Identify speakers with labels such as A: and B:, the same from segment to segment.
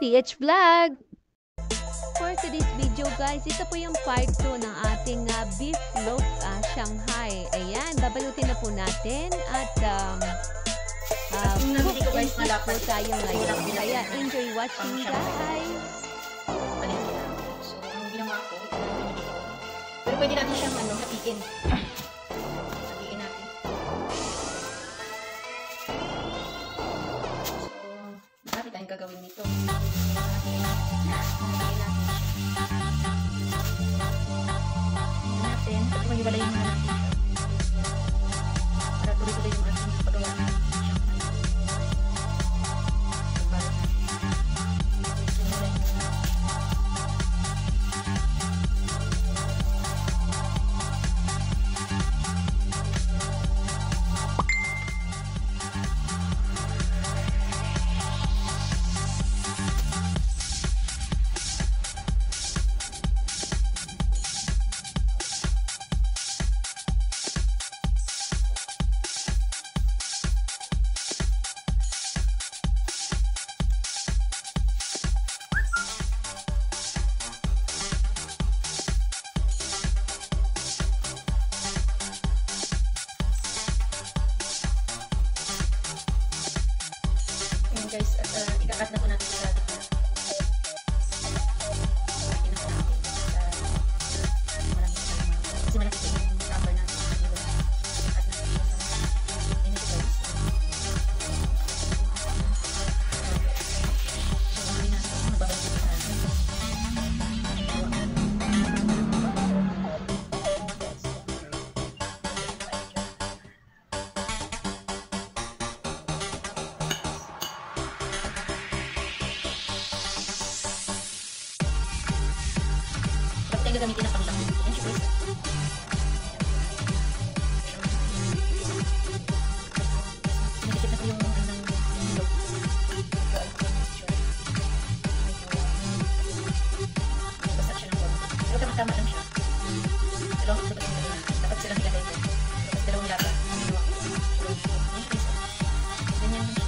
A: TH Vlog! For today's video guys, ito po yung part 2 ng ating beef loaf Shanghai. Ayan, babalutin na po natin at cook and po tayo ngayon. Kaya enjoy watching guys!
B: So, ang ginawa ko, pero pwede natin siyang hatiin. Hatiin natin. So, marami tayong gagawin nito. Hatiin natin siya. Pwede mag-iwalayin muna natin siya. Para tuloy-tuloy yung ating pagawa natin. Guys, at ikakat na po natin sa gitna. Kasi malaki po yung cover natin. Ikakat na natin sa inito guys. So, ang natin ito, magbabalik ito natin. Gagamitin ang panglang dito. Yan siya guys. Sinikip na po yung loaf. Basak siya ng konti. Pero tama-tama lang siya. Dalawang ito pa yung dapat silang ilagay ko. Tapos dalawang lata. Yan siya guys. Ganyan lang siya.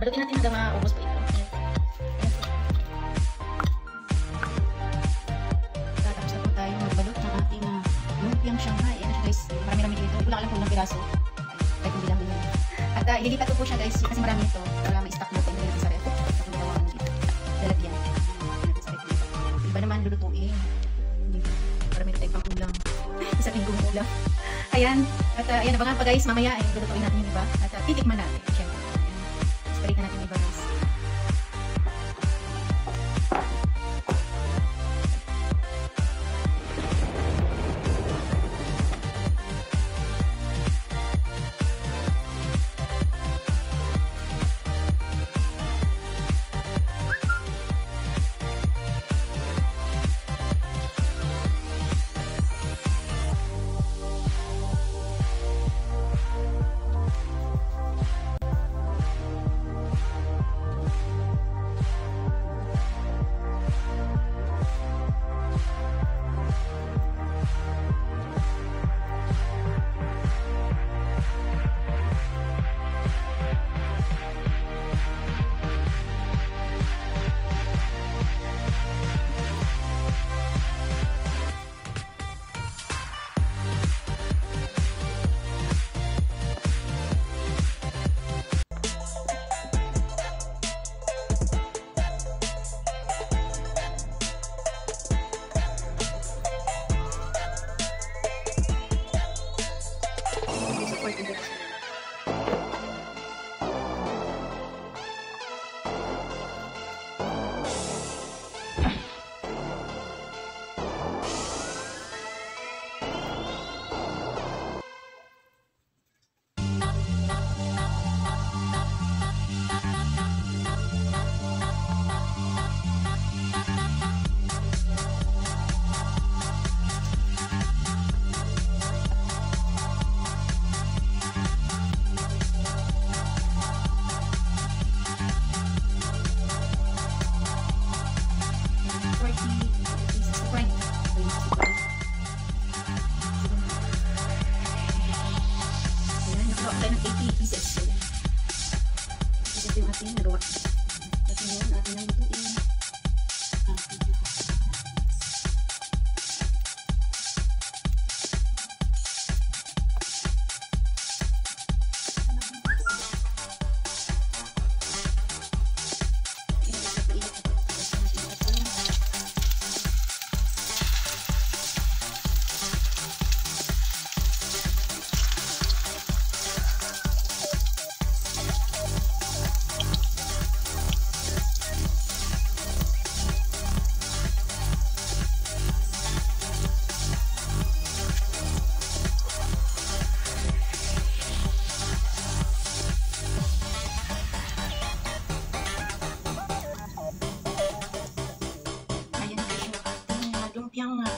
B: Balutin natin hanggang maubos po ito. Tapos na po tayo magbalot ng ating lumpiang Shanghai. Ayan siya guys. Marami-rami dito. Kulang lang po ng piraso. Ay, kung bilang din. At ililipat ko po siya guys. Kasi marami ito. Para ma-stock natin. Ilagay natin sa ref. Ito kung gawa dito. Lalagyan. Iba naman lulutuin. Para meron tayong pangkulang. Isa rin kumulang. Ayan. At ayan, abangan pa guys. Mamaya ay lulutuin natin yung iba. At titikman natin. Siyempre. Balikan natin iba guys.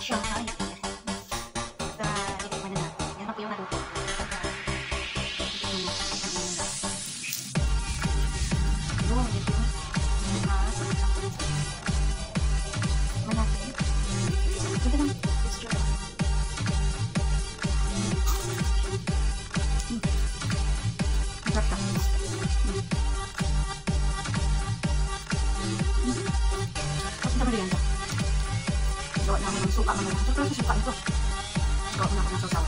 B: Shanghai. At itikman na natin. Yan pa po yung naluto. Gawa namin ng suka naman. Ito suka ito. Gawa na ako ng sausawan.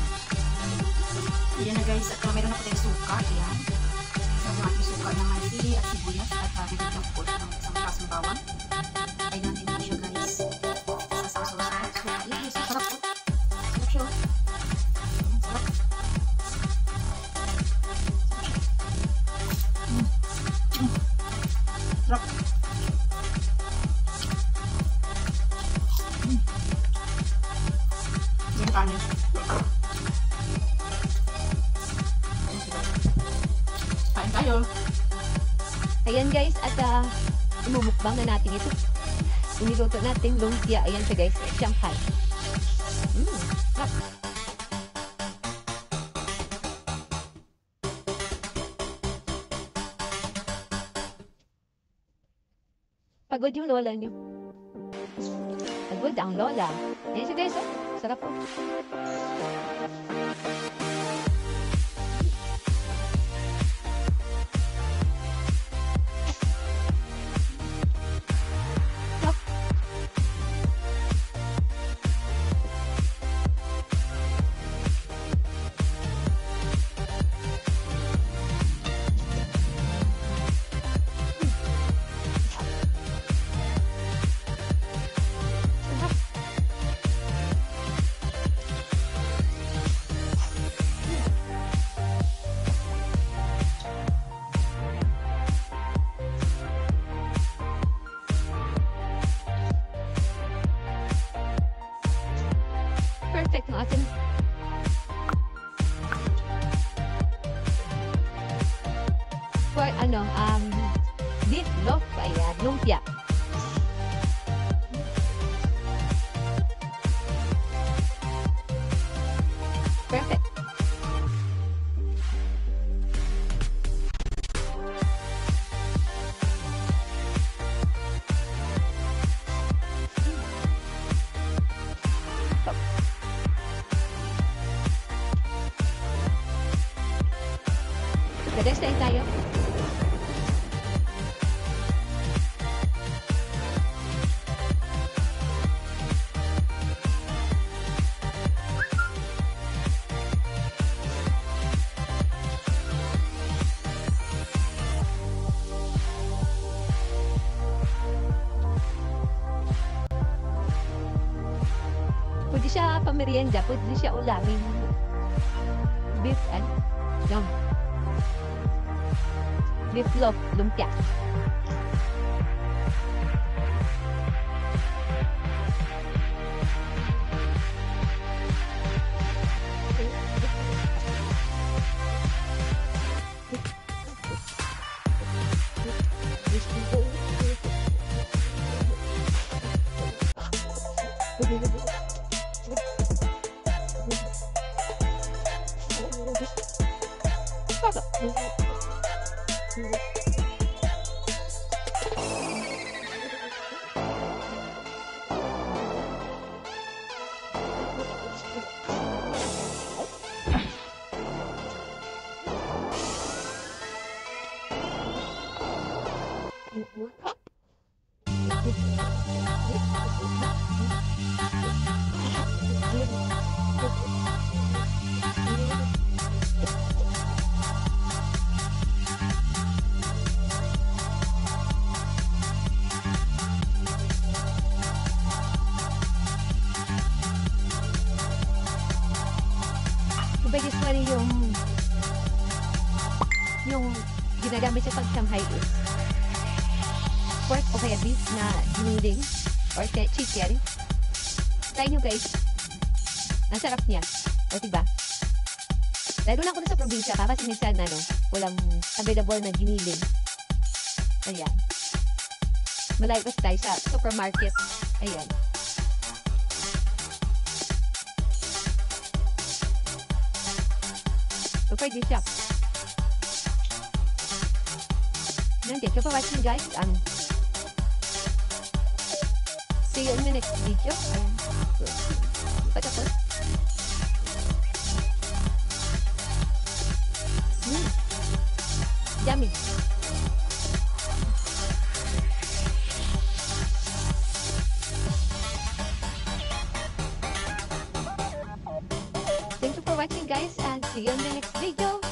B: Ayan na guys. At meron na po tayong suka. Ayan. So, yung ating suka naman sili at sibuyas. At bibig ng po ng isang kasong bawang. Ay natin po siya guys. Sa sausawan. So, ayan. Sarap po. Sarap siya. Sarap. Sarap. Kanin. Kain tayo.
A: Ayan guys, at umumukbang na natin ito. Iniluto natin lumpia. Ayan siya guys, Shanghai. Sarap. Pagod yung lola niyo. Pagod ang lola. Ayan siya guys, oh. Sarap po. Perfect ng ating for beef loaf. Ayan, lumpia. Perfect. Next time tayo. Pwede siya pamerienda, pwede siya ulamin. Beef and beef loaf, lumpia. Biggest one yung ginagamit sa pag-Shanghai is pork o kaya beef na giniling or chicken. Try nyo guys. Ang sarap niya. O diba? Lalo na ako na sa probinsya ka kasi minsan walang available na giniling. Ayan. Malayo kasi tayo sa supermarket. Ayan. Super di shop. Then thank you for watching guys. See you in the next video. Patapos. Yummy. Thank you for watching guys and see you in the next video.